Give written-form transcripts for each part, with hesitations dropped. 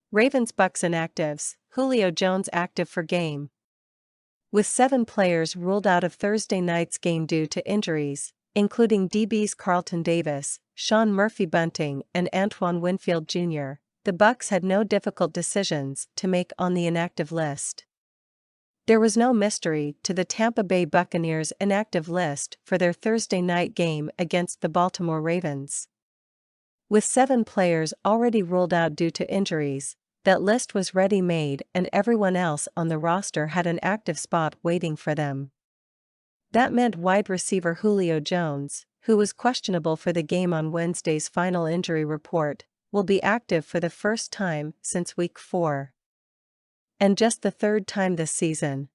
Ravens Bucs inactives, Julio Jones active for game. With 7 players ruled out of Thursday night's game due to injuries, including DBs Carlton Davis, Sean Murphy-Bunting and Antoine Winfield Jr., the Bucs had no difficult decisions to make on the inactive list. There was no mystery to the Tampa Bay Buccaneers inactive list for their Thursday night game against the Baltimore Ravens. With 7 players already ruled out due to injuries, that list was ready-made and everyone else on the roster had an active spot waiting for them. That meant wide receiver Julio Jones, who was questionable for the game on Wednesday's final injury report, will be active for the first time since Week 4. And just the 3rd time this season.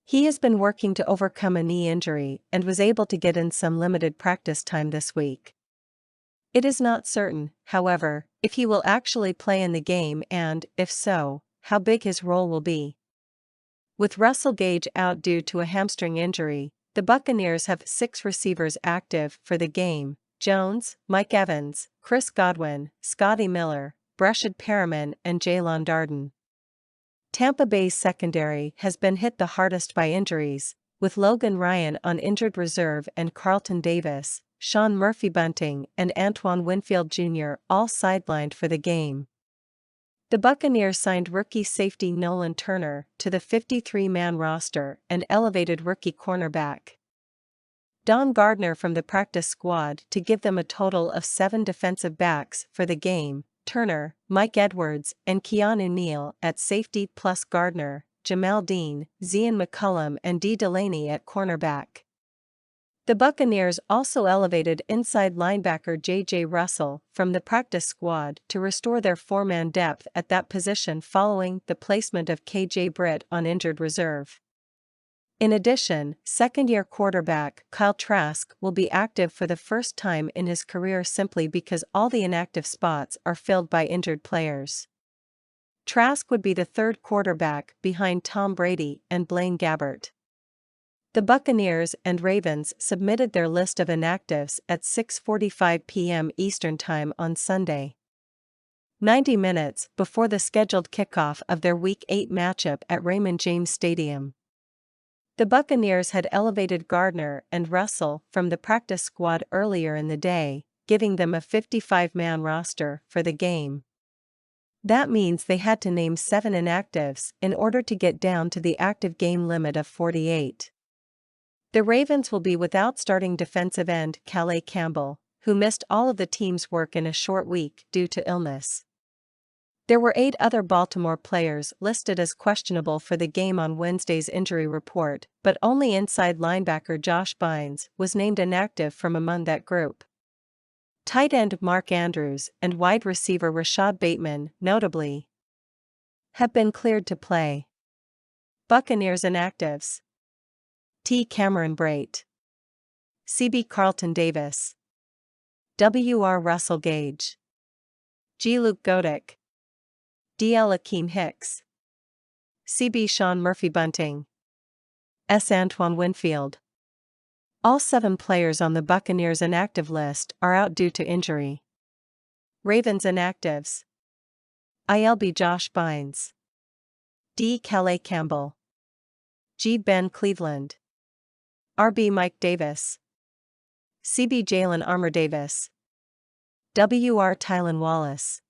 He has been working to overcome a knee injury and was able to get in some limited practice time this week. It is not certain, however, if he will actually play in the game and, if so, how big his role will be. With Russell Gage out due to a hamstring injury, the Buccaneers have 6 receivers active for the game: Jones, Mike Evans, Chris Godwin, Scotty Miller, Breshad Perriman and Jaylon Darden. Tampa Bay's secondary has been hit the hardest by injuries, with Logan Ryan on injured reserve and Carlton Davis, Sean Murphy-Bunting and Antoine Winfield Jr. all sidelined for the game. The Buccaneers signed rookie safety Nolan Turner to the 53-man roster and elevated rookie cornerback Don Gardner from the practice squad to give them a total of 7 defensive backs for the game: Turner, Mike Edwards and Keanu Neal at safety plus Gardner, Jamal Dean, Zian McCullum and D. Delaney at cornerback. The Buccaneers also elevated inside linebacker J.J. Russell from the practice squad to restore their 4-man depth at that position following the placement of K.J. Britt on injured reserve. In addition, second-year quarterback Kyle Trask will be active for the first time in his career simply because all the inactive spots are filled by injured players. Trask would be the 3rd quarterback behind Tom Brady and Blaine Gabbert. The Buccaneers and Ravens submitted their list of inactives at 6:45 p.m. Eastern Time on Sunday, 90 minutes before the scheduled kickoff of their Week 8 matchup at Raymond James Stadium. The Buccaneers had elevated Gardner and Russell from the practice squad earlier in the day, giving them a 55-man roster for the game. That means they had to name 7 inactives in order to get down to the active game limit of 48. The Ravens will be without starting defensive end Calais Campbell, who missed all of the team's work in a short week due to illness. There were 8 other Baltimore players listed as questionable for the game on Wednesday's injury report, but only inside linebacker Josh Bynes was named inactive from among that group. Tight end Mark Andrews and wide receiver Rashad Bateman, notably, have been cleared to play. Buccaneers inactives: T. Cameron Brate, C.B. Carlton Davis, W.R. Russell Gage, G. Luke Goedeke, D.L. Akeem Hicks, C.B. Sean Murphy-Bunting, S. Antoine Winfield. All 7 players on the Buccaneers inactive list are out due to injury. Ravens inactives: ILB Josh Bynes, D. Calais Campbell, G. Ben Cleveland, RB Mike Davis, CB Jalen Armour Davis, WR Tylan Wallace,